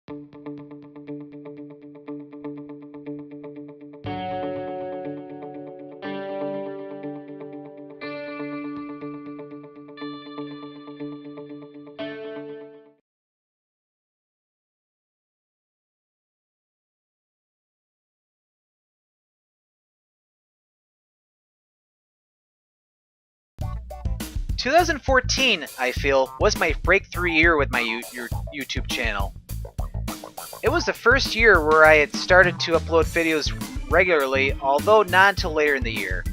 2014, I feel, was my breakthrough year with my YouTube channel. It was the first year where I had started to upload videos regularly, although not until later in the year.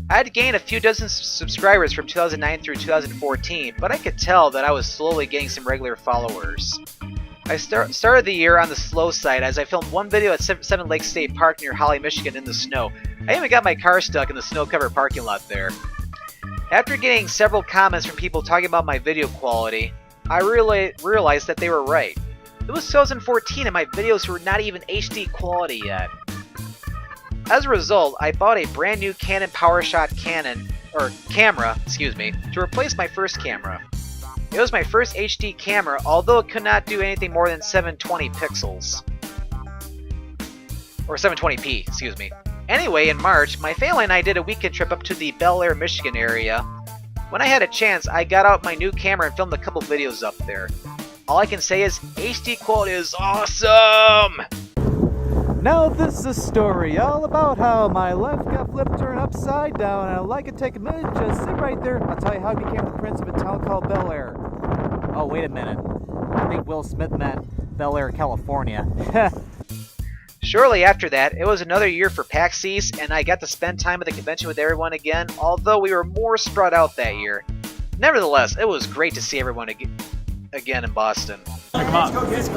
I had gained a few dozen subscribers from 2009 through 2014, but I could tell that I was slowly getting some regular followers. I started the year on the slow side as I filmed one video at Seven Lakes State Park near Holly, Michigan in the snow. I even got my car stuck in the snow-covered parking lot there. After getting several comments from people talking about my video quality, I realized that they were right. It was 2014 and my videos were not even HD quality yet. As a result, I bought a brand new Canon PowerShot camera, to replace my first camera. It was my first HD camera, although it could not do anything more than 720 pixels. Or 720p, excuse me. Anyway, in March, my family and I did a weekend trip up to the Bel Air, Michigan area. When I had a chance, I got out my new camera and filmed a couple videos up there. All I can say is, HD quality is awesome! Now this is a story all about how my life got flipped turned upside down, and I'd like to take a minute, just sit right there. I'll tell you how I became the prince of a town called Bel Air. Oh, wait a minute. I think Will Smith meant Bel Air, California. Shortly after that, it was another year for PAX East, and I got to spend time at the convention with everyone again, although we were more spread out that year. Nevertheless, it was great to see everyone again in Boston. Come on. What's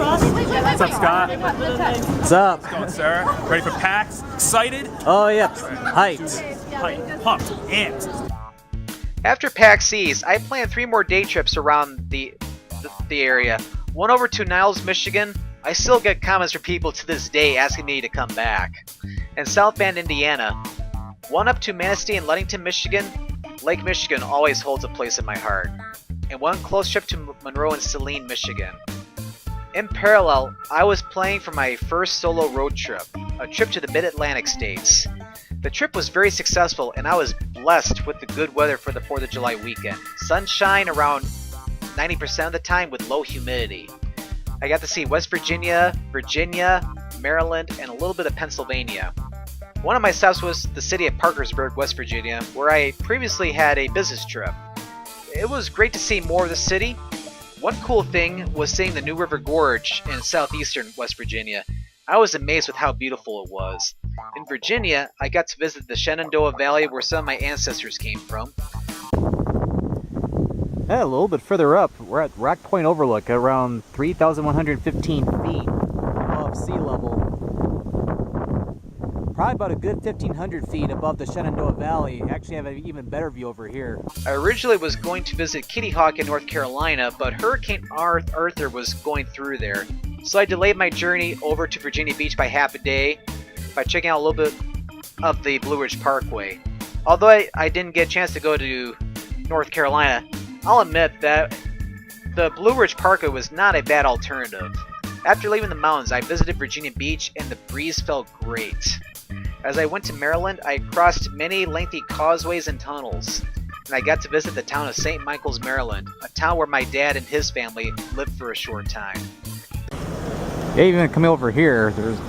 up, Scott? What's up? What's going, sir? Ready for PAX? Excited? Oh, yep. Hyped. Hyped, pumped, amped. After PAX East, I planned 3 more day trips around the area. One over to Niles, Michigan. I still get comments from people to this day asking me to come back. And South Bend, Indiana. One up to Manistee and Ludington, Michigan. Lake Michigan always holds a place in my heart. And one close trip to Monroe and Saline, Michigan. In parallel, I was planning for my first solo road trip, a trip to the Mid-Atlantic states. The trip was very successful and I was blessed with the good weather for the 4th of July weekend. Sunshine around 90% of the time with low humidity. I got to see West Virginia, Maryland, and a little bit of Pennsylvania. One of my stops was the city of Parkersburg, West Virginia, where I previously had a business trip. It was great to see more of the city. One cool thing was seeing the New River Gorge in southeastern West Virginia. I was amazed with how beautiful it was. In Virginia, I got to visit the Shenandoah Valley where some of my ancestors came from. Yeah, a little bit further up, we're at Rock Point Overlook, around 3,115 feet above sea level. Probably about a good 1,500 feet above the Shenandoah Valley. Actually, I have an even better view over here. I originally was going to visit Kitty Hawk in North Carolina, but Hurricane Arthur was going through there. So I delayed my journey over to Virginia Beach by half a day by checking out a little bit of the Blue Ridge Parkway. Although I didn't get a chance to go to North Carolina, I'll admit that the Blue Ridge Parkway was not a bad alternative. After leaving the mountains, I visited Virginia Beach and the breeze felt great. As I went to Maryland, I crossed many lengthy causeways and tunnels, and I got to visit the town of St. Michael's, Maryland, a town where my dad and his family lived for a short time. Yeah, even coming over here, there's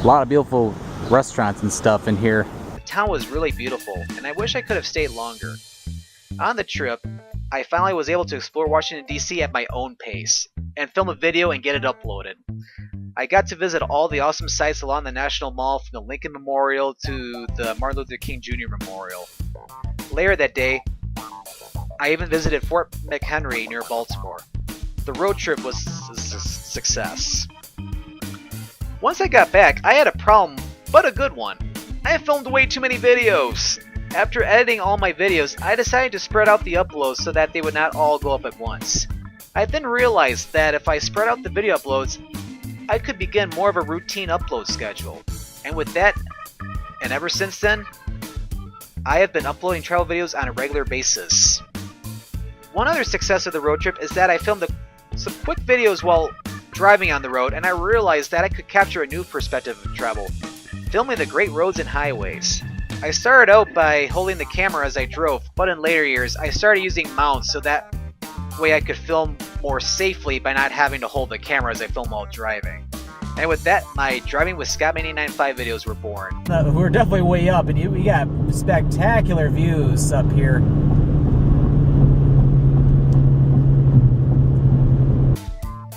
a lot of beautiful restaurants and stuff in here. The town was really beautiful, and I wish I could have stayed longer. On the trip, I finally was able to explore Washington, D.C. at my own pace, and film a video and get it uploaded. I got to visit all the awesome sites along the National Mall, from the Lincoln Memorial to the Martin Luther King Jr. Memorial. Later that day, I even visited Fort McHenry near Baltimore. The road trip was a success. Once I got back, I had a problem, but a good one. I filmed way too many videos. After editing all my videos, I decided to spread out the uploads so that they would not all go up at once. I then realized that if I spread out the video uploads, I could begin more of a routine upload schedule. And with that, and ever since then, I have been uploading travel videos on a regular basis. One other success of the road trip is that I filmed some quick videos while driving on the road, and I realized that I could capture a new perspective of travel, filming the great roads and highways. I started out by holding the camera as I drove, but in later years I started using mounts so that way I could film more safely by not having to hold the camera as I film while driving. And with that, my Driving with Scottman895 videos were born. We're definitely way up, and we got spectacular views up here.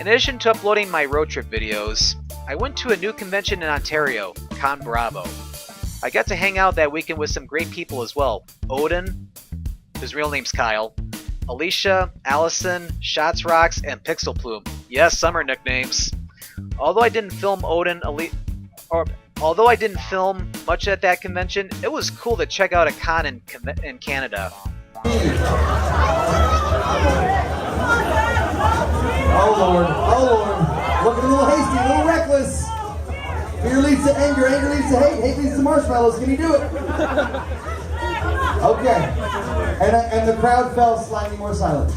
In addition to uploading my road trip videos, I went to a new convention in Ontario, Con Bravo. I got to hang out that weekend with some great people as well. Odin, his real name's Kyle, Alicia, Allison, Shots Rocks, and Pixel Plume. Yes, summer nicknames. Although I didn't film much at that convention, it was cool to check out a con in Canada. Oh Lord, looking a little hasty, a little reckless. Fear leads to anger, anger leads to hate, hate leads to marshmallows. Can you do it? Okay. And the crowd fell slightly more silent.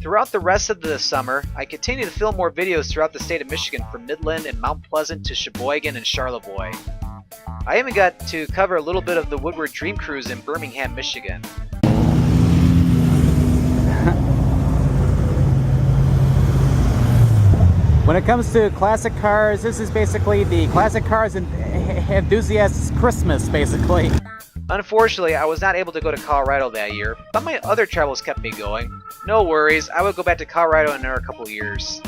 Throughout the rest of the summer, I continued to film more videos throughout the state of Michigan, from Midland and Mount Pleasant to Sheboygan and Charlevoix. I even got to cover a little bit of the Woodward Dream Cruise in Birmingham, Michigan. When it comes to classic cars, this is basically the classic cars enthusiasts' Christmas, basically. Unfortunately, I was not able to go to Colorado that year, but my other travels kept me going. No worries, I would go back to Colorado in another couple years.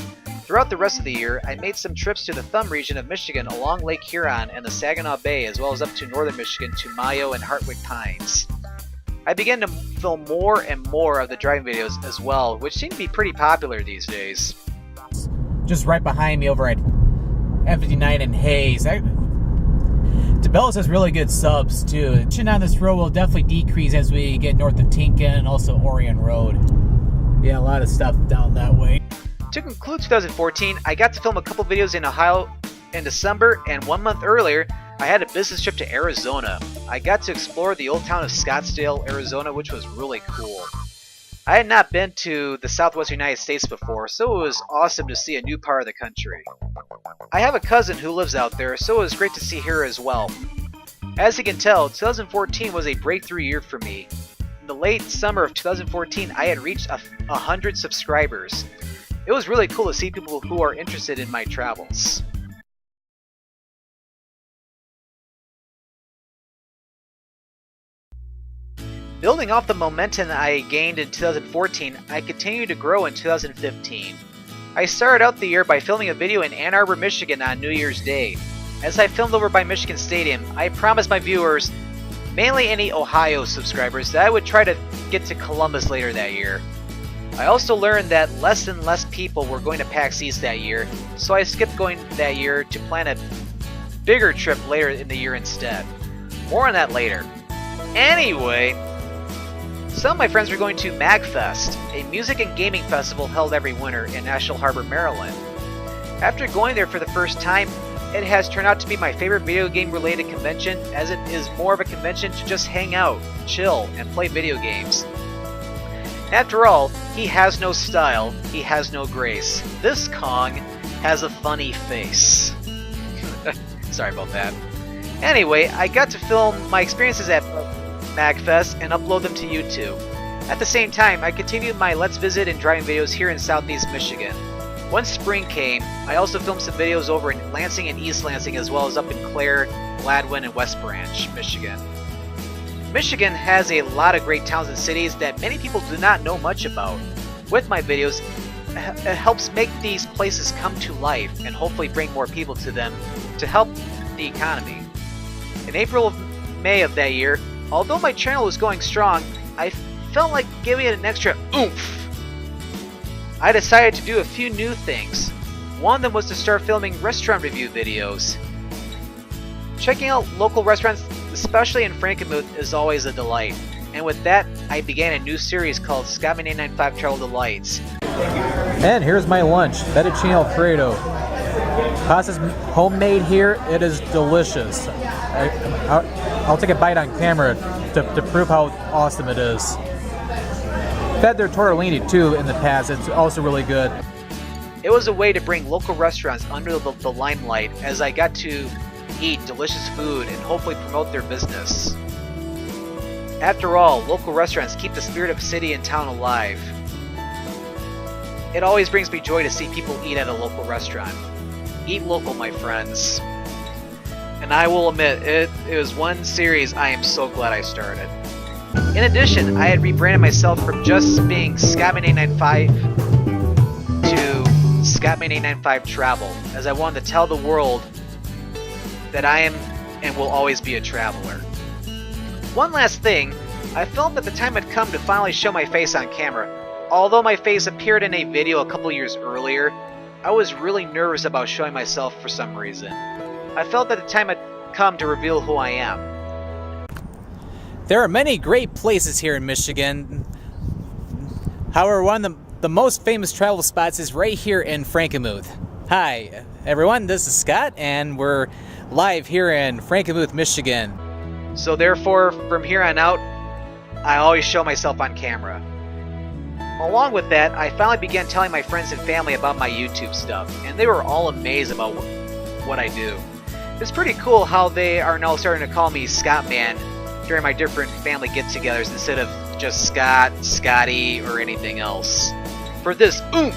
Throughout the rest of the year, I made some trips to the Thumb region of Michigan along Lake Huron and the Saginaw Bay, as well as up to northern Michigan to Mayo and Hartwick Pines. I began to film more and more of the driving videos as well, which seem to be pretty popular these days. Just right behind me over at M59 and Hayes. DeBellis has really good subs too. Tension on this road will definitely decrease as we get north of Tinkin and also Orion Road. Yeah, a lot of stuff down that way. To conclude 2014, I got to film a couple videos in Ohio in December, and 1 month earlier, I had a business trip to Arizona. I got to explore the old town of Scottsdale, Arizona, which was really cool. I had not been to the southwestern United States before, so it was awesome to see a new part of the country. I have a cousin who lives out there, so it was great to see her as well. As you can tell, 2014 was a breakthrough year for me. In the late summer of 2014, I had reached 100 subscribers. It was really cool to see people who are interested in my travels. Building off the momentum I gained in 2014, I continued to grow in 2015. I started out the year by filming a video in Ann Arbor, Michigan on New Year's Day. As I filmed over by Michigan Stadium, I promised my viewers, mainly any Ohio subscribers, that I would try to get to Columbus later that year. I also learned that less and less people were going to PAX East that year, so I skipped going that year to plan a bigger trip later in the year instead. More on that later. Anyway, some of my friends were going to MagFest, a music and gaming festival held every winter in National Harbor, Maryland. After going there for the first time, it has turned out to be my favorite video game related convention, as it is more of a convention to just hang out, chill, and play video games. After all, he has no style, he has no grace. This Kong has a funny face. Sorry about that. Anyway, I got to film my experiences at MagFest and upload them to YouTube. At the same time, I continued my Let's Visit and driving videos here in Southeast Michigan. Once spring came, I also filmed some videos over in Lansing and East Lansing, as well as up in Clare, Gladwin, and West Branch, Michigan. Michigan has a lot of great towns and cities that many people do not know much about. With my videos, it helps make these places come to life and hopefully bring more people to them to help the economy. In May of that year, although my channel was going strong, I felt like giving it an extra oomph. I decided to do a few new things. One of them was to start filming restaurant review videos. Checking out local restaurants, especially in Frankenmuth, is always a delight. And with that, I began a new series called Scottman895 Travel Delights. And here's my lunch, fettuccine alfredo. Pasta's homemade here. It is delicious. I'll take a bite on camera to prove how awesome it is. had their tortellini too in the past. It's also really good. It was a way to bring local restaurants under the limelight as I got to eat delicious food and hopefully promote their business. After all, local restaurants keep the spirit of city and town alive. It always brings me joy to see people eat at a local restaurant. Eat local, my friends. And I will admit, it was one series I am so glad I started. In addition, I had rebranded myself from just being Scottman895 to Scottman895 Travel, as I wanted to tell the world that I am and will always be a traveler. One last thing, I felt that the time had come to finally show my face on camera. Although my face appeared in a video a couple years earlier, I was really nervous about showing myself for some reason. I felt that the time had come to reveal who I am. There are many great places here in Michigan. However, one of the most famous travel spots is right here in Frankenmuth. Hi, everyone, this is Scott, and we're live here in Frankenmuth, Michigan. So therefore, from here on out, I always show myself on camera. Along with that, I finally began telling my friends and family about my YouTube stuff, and they were all amazed about what I do. It's pretty cool how they are now starting to call me Scottman during my different family get-togethers instead of just Scott, Scotty, or anything else. For this oomph,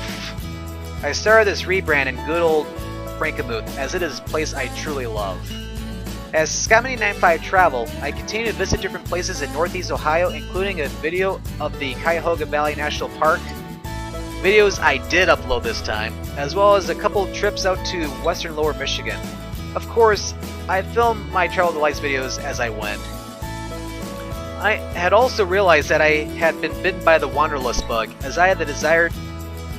I started this rebrand in good old Frankenmuth, as it is a place I truly love. As Scottman895 Travel, I continue to visit different places in Northeast Ohio, including a video of the Cuyahoga Valley National Park, videos I did upload this time, as well as a couple trips out to western Lower Michigan. Of course, I filmed my travel delights videos as I went. I had also realized that I had been bitten by the wanderlust bug, as I had the desire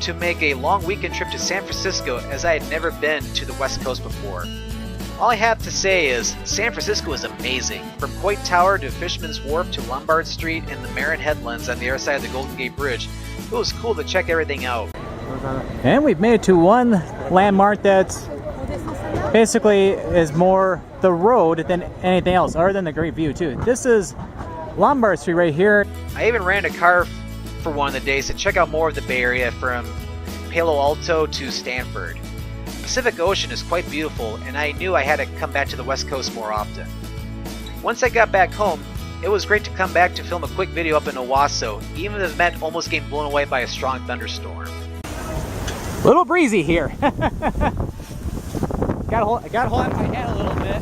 to make a long weekend trip to San Francisco, as I had never been to the West Coast before. All I have to say is, San Francisco is amazing. From Coit Tower to Fisherman's Wharf to Lombard Street and the Marin Headlands on the other side of the Golden Gate Bridge, it was cool to check everything out. And we've made it to one landmark that's basically is more the road than anything else, other than the great view too. This is Lombard Street right here. I even ran a car for one of the days to check out more of the Bay Area from Palo Alto to Stanford. The Pacific Ocean is quite beautiful, and I knew I had to come back to the West Coast more often. Once I got back home, it was great to come back to film a quick video up in Owasso, even if it meant almost getting blown away by a strong thunderstorm. Little breezy here. Got to hold on to my head a little bit.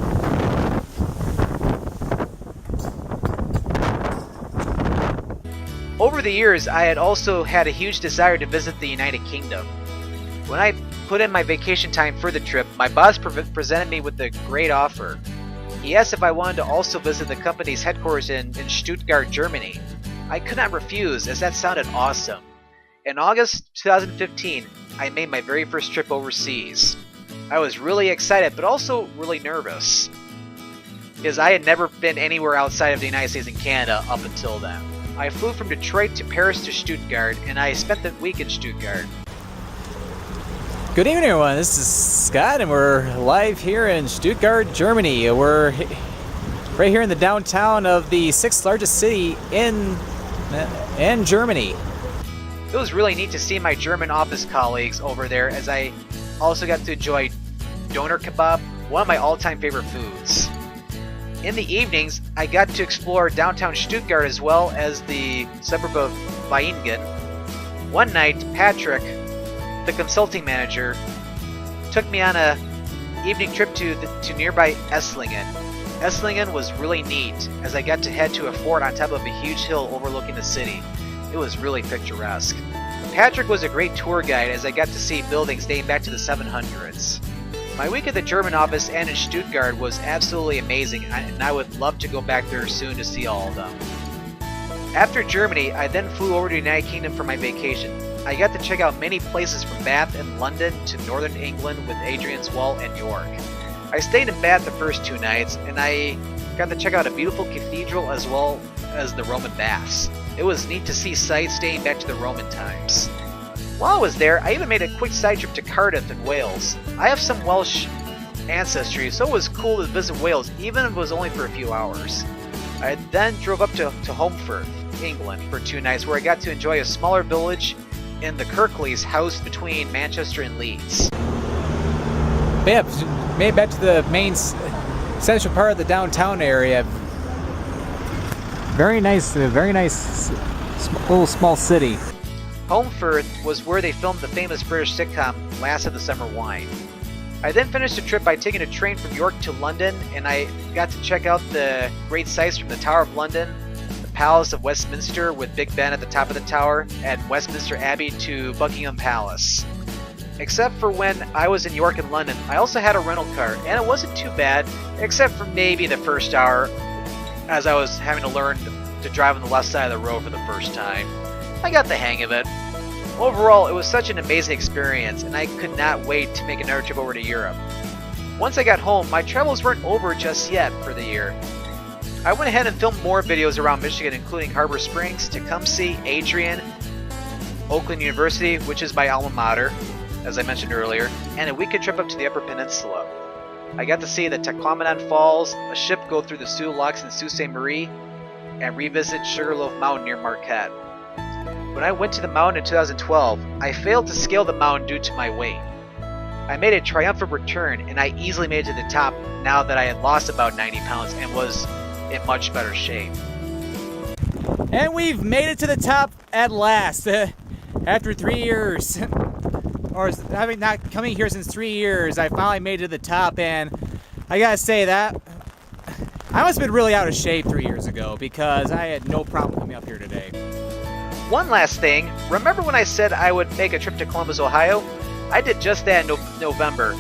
Over the years, I had also had a huge desire to visit the United Kingdom. When I put in my vacation time for the trip, my boss presented me with a great offer. He asked if I wanted to also visit the company's headquarters in Stuttgart, Germany. I could not refuse, as that sounded awesome. In August 2015, I made my very first trip overseas. I was really excited, but also really nervous, because I had never been anywhere outside of the United States and Canada up until then. I flew from Detroit to Paris to Stuttgart, and I spent the week in Stuttgart. Good evening, everyone. This is Scott, and we're live here in Stuttgart, Germany. We're right here in the downtown of the 6th largest city in Germany. It was really neat to see my German office colleagues over there, as I also got to enjoy doner kebab, one of my all-time favorite foods. In the evenings, I got to explore downtown Stuttgart as well as the suburb of Vaihingen. One night, Patrick, the consulting manager, took me on a evening trip to nearby Esslingen. Esslingen was really neat, as I got to head to a fort on top of a huge hill overlooking the city. It was really picturesque. Patrick was a great tour guide, as I got to see buildings dating back to the 700s. My week at the German office and in Stuttgart was absolutely amazing, and I would love to go back there soon to see all of them. After Germany, I then flew over to the United Kingdom for my vacation. I got to check out many places from Bath and London to northern England with Adrian's Wall and York. I stayed in Bath the first 2 nights, and I got to check out a beautiful cathedral as well as the Roman baths. It was neat to see sites dating back to the Roman times. While I was there, I even made a quick side trip to Cardiff in Wales. I have some Welsh ancestry, so it was cool to visit Wales, even if it was only for a few hours. I then drove up to Holmfirth. England for 2 nights, where I got to enjoy a smaller village in the Kirkleys housed between Manchester and Leeds. Yep, made it back to the main central part of the downtown area. Very nice little small city. Holmfirth was where they filmed the famous British sitcom Last of the Summer Wine. I then finished the trip by taking a train from York to London, and I got to check out the great sights from the Tower of London, the Palace of Westminster with Big Ben at the top of the tower, and Westminster Abbey to Buckingham Palace. Except for when I was in York and London, I also had a rental car, and it wasn't too bad, except for maybe the first hour, as I was having to learn to drive on the left side of the road for the first time. I got the hang of it. Overall, it was such an amazing experience, and I could not wait to make another trip over to Europe. Once I got home, my travels weren't over just yet for the year. I went ahead and filmed more videos around Michigan, including Harbor Springs, Tecumseh, Adrian, Oakland University, which is my alma mater, as I mentioned earlier, and a weekend trip up to the Upper Peninsula. I got to see the Scottman895 Falls, a ship go through the Sioux Locks in Sault Ste. Marie, and revisit Sugarloaf Mountain near Marquette. When I went to the mountain in 2012, I failed to scale the mountain due to my weight. I made a triumphant return, and I easily made it to the top now that I had lost about 90 pounds and was in much better shape. And we've made it to the top at last, after 3 years. Or having not coming here since 3 years, I finally made it to the top, and I gotta say that I must have been really out of shape 3 years ago, because I had no problem coming up here today. One last thing, remember when I said I would make a trip to Columbus, Ohio? I did just that in November,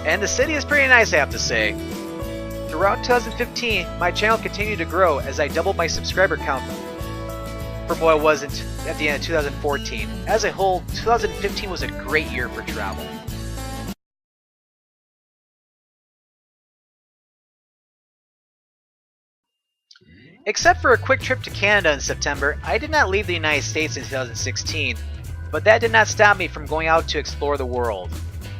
and the city is pretty nice, I have to say. Throughout 2015, my channel continued to grow as I doubled my subscriber count from what it was at the end of 2014. As a whole, 2015 was a great year for travel. Except for a quick trip to Canada in September, I did not leave the United States in 2016, but that did not stop me from going out to explore the world.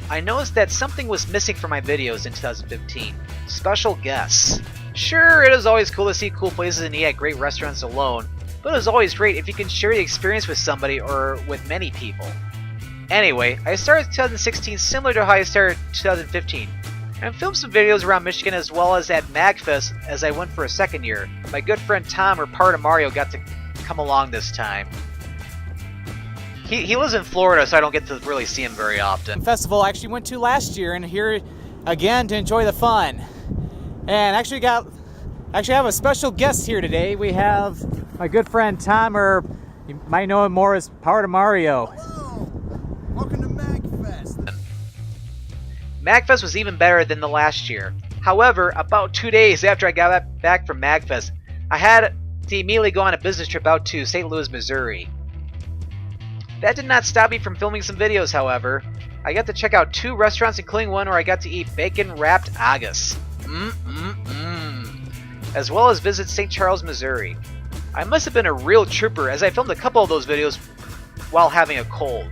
I noticed that something was missing from my videos in 2015. Special guests. Sure, it is always cool to see cool places and eat at great restaurants alone, but it is always great if you can share the experience with somebody or with many people. Anyway, I started 2016 similar to how I started 2015. And filmed some videos around Michigan as well as at MagFest as I went for a second year. My good friend Tom, or Part of Mario, got to come along this time. He lives in Florida, so I don't get to really see him very often. Festival I actually went to last year, and here again to enjoy the fun. And actually have a special guest here today. We have my good friend Tom, or you might know him more as Part of Mario. Hello! Welcome to MagFest. MagFest was even better than the last year. However, about 2 days after I got back from MagFest, I had to immediately go on a business trip out to St. Louis, Missouri. That did not stop me from filming some videos, however. I got to check out 2 restaurants, including one where I got to eat bacon-wrapped agus. As well as visit St. Charles, Missouri. I must have been a real trooper, as I filmed a couple of those videos while having a cold.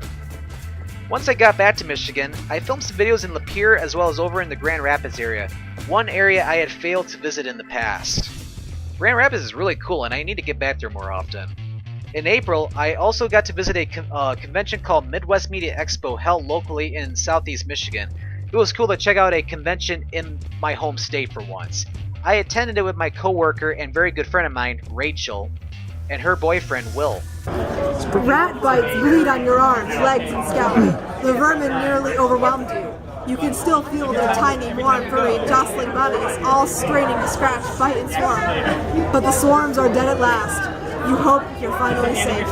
Once I got back to Michigan, I filmed some videos in Lapeer as well as over in the Grand Rapids area, one area I had failed to visit in the past. Grand Rapids is really cool, and I need to get back there more often. In April, I also got to visit a convention called Midwest Media Expo held locally in Southeast Michigan. It was cool to check out a convention in my home state for once. I attended it with my coworker and very good friend of mine, Rachel, and her boyfriend, Will. Rat bites bleed on your arms, legs, and scalp. The vermin nearly overwhelmed you. You can still feel their tiny, warm, furry, jostling bodies, all straining to scratch, bite, and swarm. But the swarms are dead at last. You hope you're finally safe.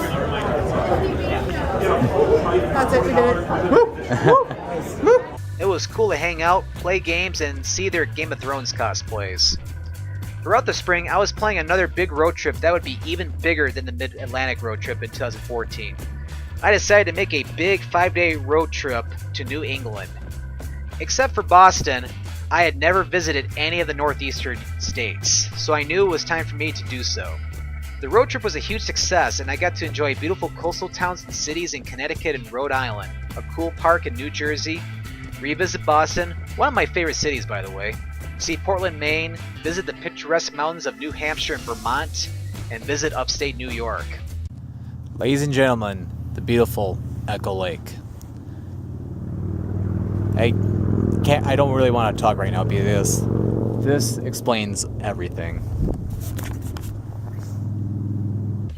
That's it, we did it. It was cool to hang out, play games, and see their Game of Thrones cosplays. Throughout the spring, I was planning another big road trip that would be even bigger than the Mid-Atlantic road trip in 2014. I decided to make a big 5-day road trip to New England. Except for Boston, I had never visited any of the northeastern states, so I knew it was time for me to do so. The road trip was a huge success, and I got to enjoy beautiful coastal towns and cities in Connecticut and Rhode Island, a cool park in New Jersey, revisit Boston, one of my favorite cities by the way, see Portland, Maine, visit the picturesque mountains of New Hampshire and Vermont, and visit upstate New York. Ladies and gentlemen, the beautiful Echo Lake. I don't really want to talk right now because this explains everything.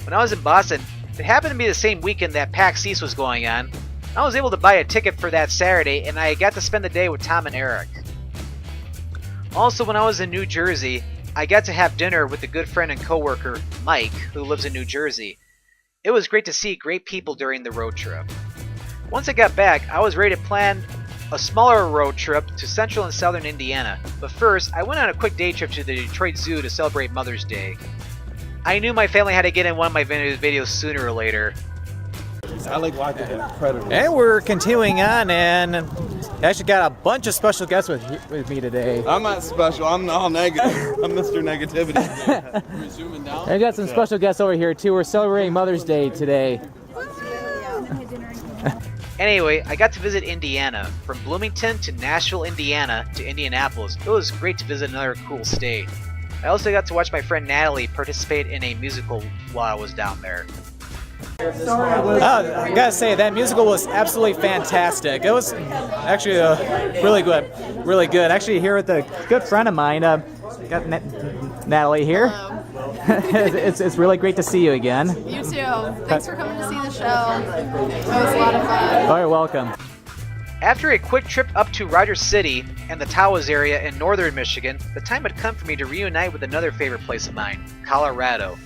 When I was in Boston, it happened to be the same weekend that PAX East was going on. I was able to buy a ticket for that Saturday, and I got to spend the day with Tom and Eric. Also, when I was in New Jersey, I got to have dinner with a good friend and coworker, Mike, who lives in New Jersey. It was great to see great people during the road trip. Once I got back, I was ready to plan a smaller road trip to central and southern Indiana, but first, I went on a quick day trip to the Detroit Zoo to celebrate Mother's Day. I knew my family had to get in one of my videos sooner or later. I like watching Predator. And we're continuing on, and I actually got a bunch of special guests with me today. I'm not special. I'm all negative. I'm Mr. Negativity. Resuming down. I got some special guests over here too. We're celebrating Mother's Day today. Anyway, I got to visit Indiana. From Bloomington to Nashville, Indiana to Indianapolis. It was great to visit another cool state. I also got to watch my friend Natalie participate in a musical while I was down there. I gotta say, that musical was absolutely fantastic. It was actually really good. Actually, here with a good friend of mine, got Natalie here. It's really great to see you again. You too. Thanks for coming to see the show. It was a lot of fun. All right, welcome. After a quick trip up to Rogers City and the Tawas area in northern Michigan, the time had come for me to reunite with another favorite place of mine, Colorado.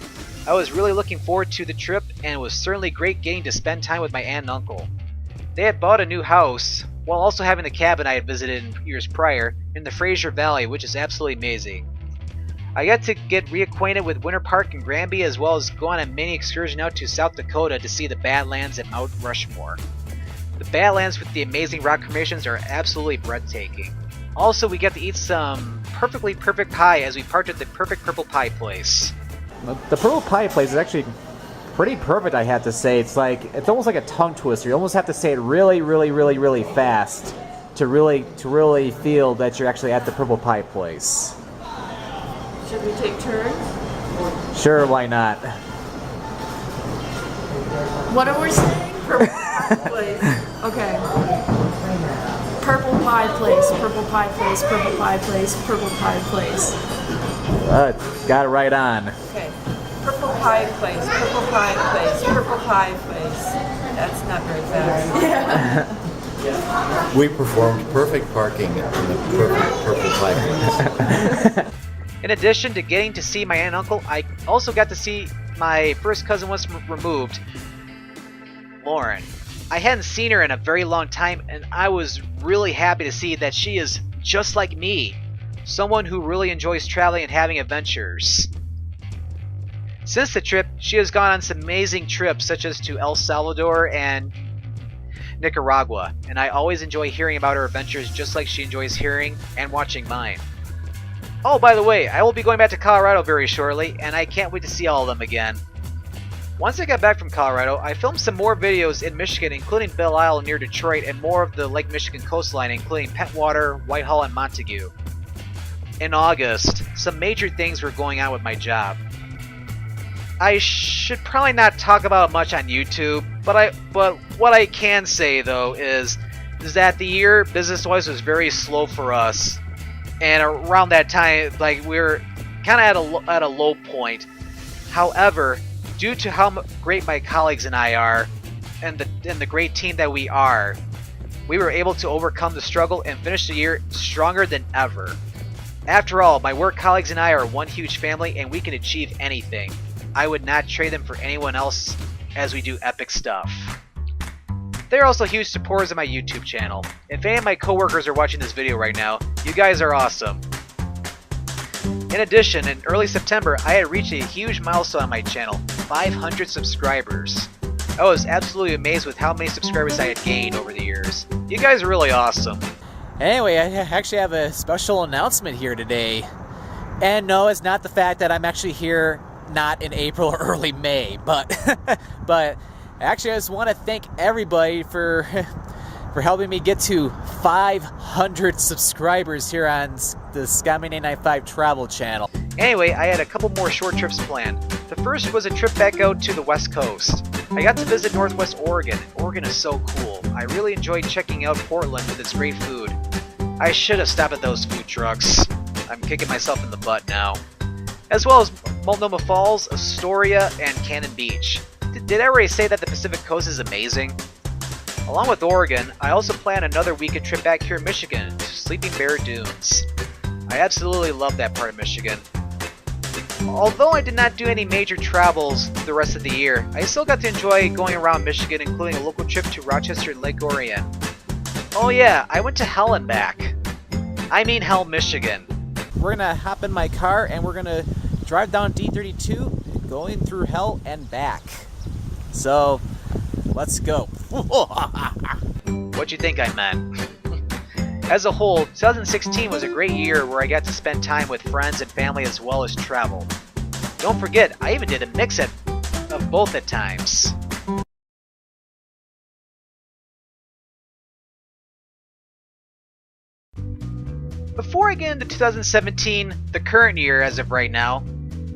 I was really looking forward to the trip, and it was certainly great getting to spend time with my aunt and uncle. They had bought a new house, while also having the cabin I had visited in years prior, in the Fraser Valley, which is absolutely amazing. I got to get reacquainted with Winter Park and Granby, as well as go on a mini excursion out to South Dakota to see the Badlands and Mount Rushmore. The Badlands with the amazing rock formations are absolutely breathtaking. Also, we got to eat some perfect pie as we parked at the Perfect Purple Pie place. The Purple Pie place is actually pretty perfect, I have to say. It's almost like a tongue twister. You almost have to say it really fast to really feel that you're actually at the Purple Pie place. Should we take turns? Sure, why not? What are we saying? Purple pie place. Okay. Purple pie place, purple pie place, purple pie place, purple pie place. Got it right on. Okay. Purple pie place, purple pie place, purple pie place. That's not very fast. Yeah. We performed perfect parking in the perfect purple pie place. In addition to getting to see my aunt and uncle, I also got to see my first cousin once removed, Lauren. I hadn't seen her in a very long time, and I was really happy to see that she is just like me, someone who really enjoys traveling and having adventures. Since the trip, she has gone on some amazing trips, such as to El Salvador and Nicaragua, and I always enjoy hearing about her adventures just like she enjoys hearing and watching mine. Oh, by the way, I will be going back to Colorado very shortly, and I can't wait to see all of them again. Once I got back from Colorado, I filmed some more videos in Michigan, including Belle Isle near Detroit, and more of the Lake Michigan coastline, including Pentwater, Whitehall, and Montague. In August, some major things were going on with my job. I should probably not talk about it much on YouTube, but what I can say though is that the year business-wise was very slow for us, and around that time, like, we were kind of at a low point. However, due to how great my colleagues and I are, and the great team that we are, we were able to overcome the struggle and finish the year stronger than ever. After all, my work colleagues and I are one huge family, and we can achieve anything. I would not trade them for anyone else, as we do epic stuff. They're also huge supporters of my YouTube channel. If any of my coworkers are watching this video right now, you guys are awesome. In addition, in early September, I had reached a huge milestone on my channel, 500 subscribers. I was absolutely amazed with how many subscribers I had gained over the years. You guys are really awesome. Anyway, I actually have a special announcement here today. And no, it's not the fact that I'm actually here not in April or early May, but actually I just want to thank everybody for helping me get to 500 subscribers here on the Scottman895 travel channel. Anyway, I had a couple more short trips planned. The first was a trip back out to the West Coast. I got to visit Northwest Oregon. Oregon is so cool. I really enjoyed checking out Portland with its great food. I should have stopped at those food trucks. I'm kicking myself in the butt now. As well as Multnomah Falls, Astoria, and Cannon Beach. Did I already say that the Pacific Coast is amazing? Along with Oregon, I also plan another weekend trip back here in Michigan to Sleeping Bear Dunes. I absolutely love that part of Michigan. Although I did not do any major travels the rest of the year, I still got to enjoy going around Michigan, including a local trip to Rochester and Lake Orion. Oh yeah, I went to Hell and back. I mean Hell, Michigan. We're gonna hop in my car and we're gonna drive down D32, going through Hell and back. So, let's go. What'd you think I meant? As a whole, 2016 was a great year where I got to spend time with friends and family as well as travel. Don't forget, I even did a mix of both at times. Before I get into 2017, the current year as of right now,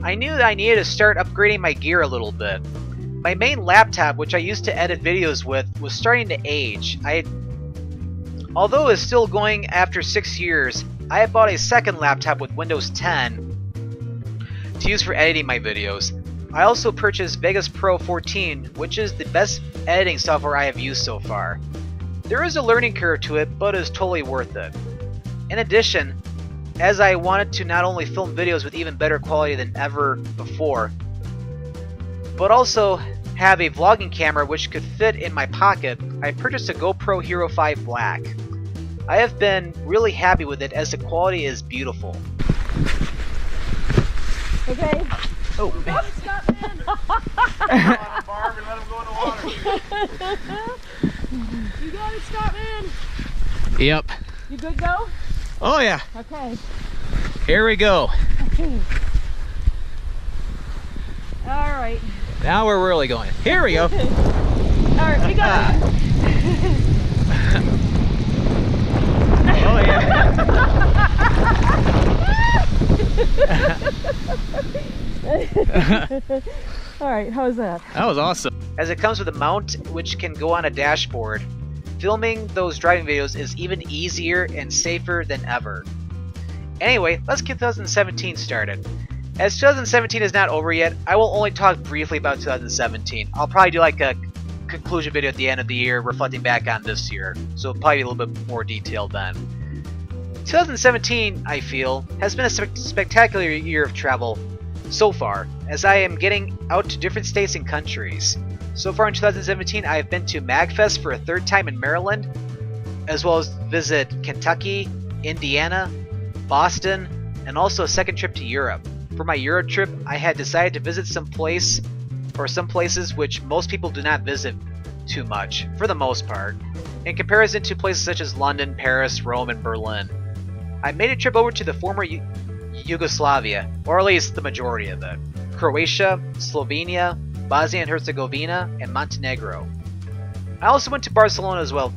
I knew that I needed to start upgrading my gear a little bit. My main laptop, which I used to edit videos with, was starting to age. Although it is still going after 6 years, I have bought a second laptop with Windows 10 to use for editing my videos. I also purchased Vegas Pro 14, which is the best editing software I have used so far. There is a learning curve to it, but it is totally worth it. In addition, as I wanted to not only film videos with even better quality than ever before, but also have a vlogging camera which could fit in my pocket, I purchased a GoPro Hero 5 Black. I have been really happy with it as the quality is beautiful. Okay. Oh. Go, Scottman! You got it, Scottman! Yep. You good, go? Oh yeah. Okay. Here we go. Alright. Now we're really going. Here we go. Alright, we got it. Oh yeah. Alright, how was that? That was awesome. As it comes with a mount which can go on a dashboard, filming those driving videos is even easier and safer than ever. Anyway, let's get 2017 started. As 2017 is not over yet, I will only talk briefly about 2017. I'll probably do like a conclusion video at the end of the year reflecting back on this year, so it'll probably be a little bit more detailed then. 2017, I feel, has been a spectacular year of travel so far, as I am getting out to different states and countries. So far in 2017, I have been to MagFest for a third time in Maryland, as well as visit Kentucky, Indiana, Boston, and also a second trip to Europe. For my Europe trip, I had decided to visit some places which most people do not visit too much, for the most part, in comparison to places such as London, Paris, Rome, and Berlin. I made a trip over to the former Yugoslavia, or at least the majority of it, Croatia, Slovenia, Bosnia and Herzegovina, and Montenegro. I also went to Barcelona as well.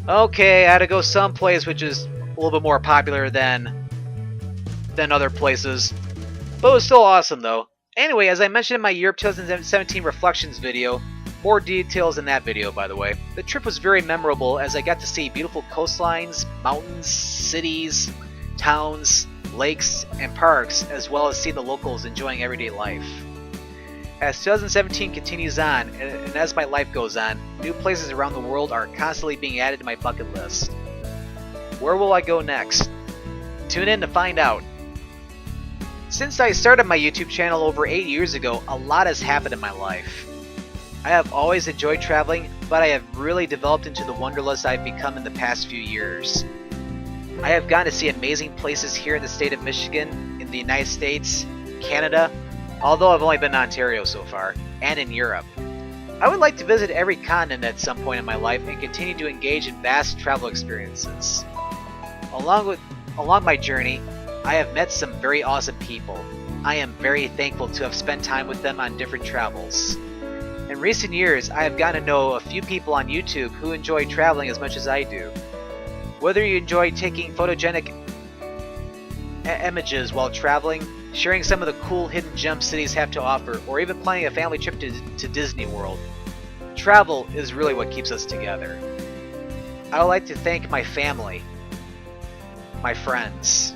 Okay, I had to go someplace which is a little bit more popular than other places, but it was still awesome though. Anyway, as I mentioned in my Europe 2017 Reflections video, more details in that video by the way, the trip was very memorable as I got to see beautiful coastlines, mountains, cities, towns, lakes, and parks, as well as see the locals enjoying everyday life. As 2017 continues on, and as my life goes on, new places around the world are constantly being added to my bucket list. Where will I go next? Tune in to find out. Since I started my YouTube channel over 8 years ago, a lot has happened in my life. I have always enjoyed traveling, but I have really developed into the wanderlust I've become in the past few years. I have gotten to see amazing places here in the state of Michigan, in the United States, Canada, although I've only been in Ontario so far, and in Europe. I would like to visit every continent at some point in my life and continue to engage in vast travel experiences. Along my journey, I have met some very awesome people. I am very thankful to have spent time with them on different travels. In recent years, I have gotten to know a few people on YouTube who enjoy traveling as much as I do. Whether you enjoy taking photogenic images while traveling, sharing some of the cool hidden gem cities have to offer, or even planning a family trip to Disney World. Travel is really what keeps us together. I would like to thank my family, my friends,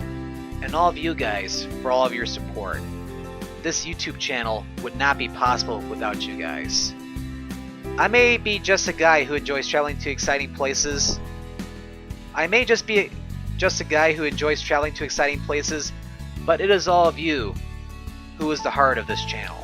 and all of you guys for all of your support. This YouTube channel would not be possible without you guys. I may be just a guy who enjoys traveling to exciting places. I may just be just a guy who enjoys traveling to exciting places, but it is all of you who is the heart of this channel.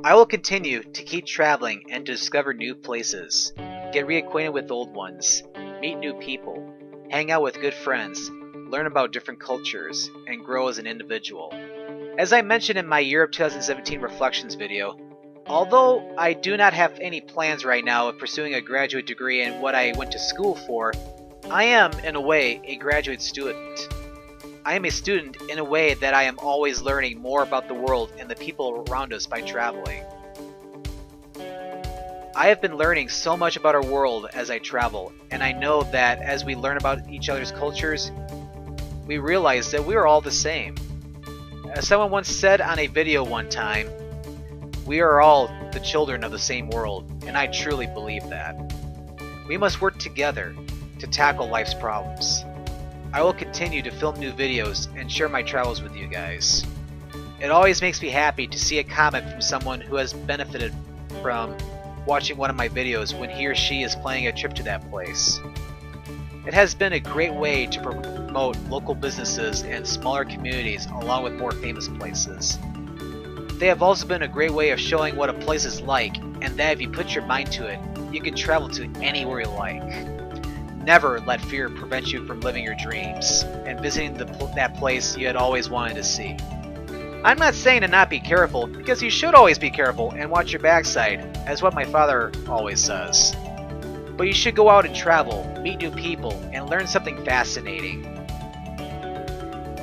I will continue to keep traveling and to discover new places, get reacquainted with old ones, meet new people, hang out with good friends, learn about different cultures, and grow as an individual. As I mentioned in my Year of 2017 Reflections video, although I do not have any plans right now of pursuing a graduate degree in what I went to school for, I am, in a way, a graduate student. I am a student in a way that I am always learning more about the world and the people around us by traveling. I have been learning so much about our world as I travel, and I know that as we learn about each other's cultures, we realize that we are all the same. As someone once said on a video one time, we are all the children of the same world, and I truly believe that. We must work together to tackle life's problems. I will continue to film new videos and share my travels with you guys. It always makes me happy to see a comment from someone who has benefited from watching one of my videos when he or she is planning a trip to that place. It has been a great way to promote local businesses and smaller communities along with more famous places. They have also been a great way of showing what a place is like, and that if you put your mind to it, you can travel to anywhere you like. Never let fear prevent you from living your dreams and visiting that place you had always wanted to see. I'm not saying to not be careful, because you should always be careful and watch your backside, as what my father always says. But you should go out and travel, meet new people, and learn something fascinating.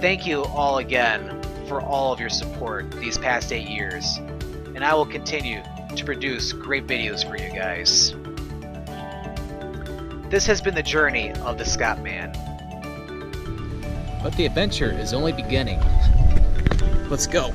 Thank you all again for all of your support these past 8 years, and I will continue to produce great videos for you guys. This has been the journey of the Scottman. But the adventure is only beginning. Let's go.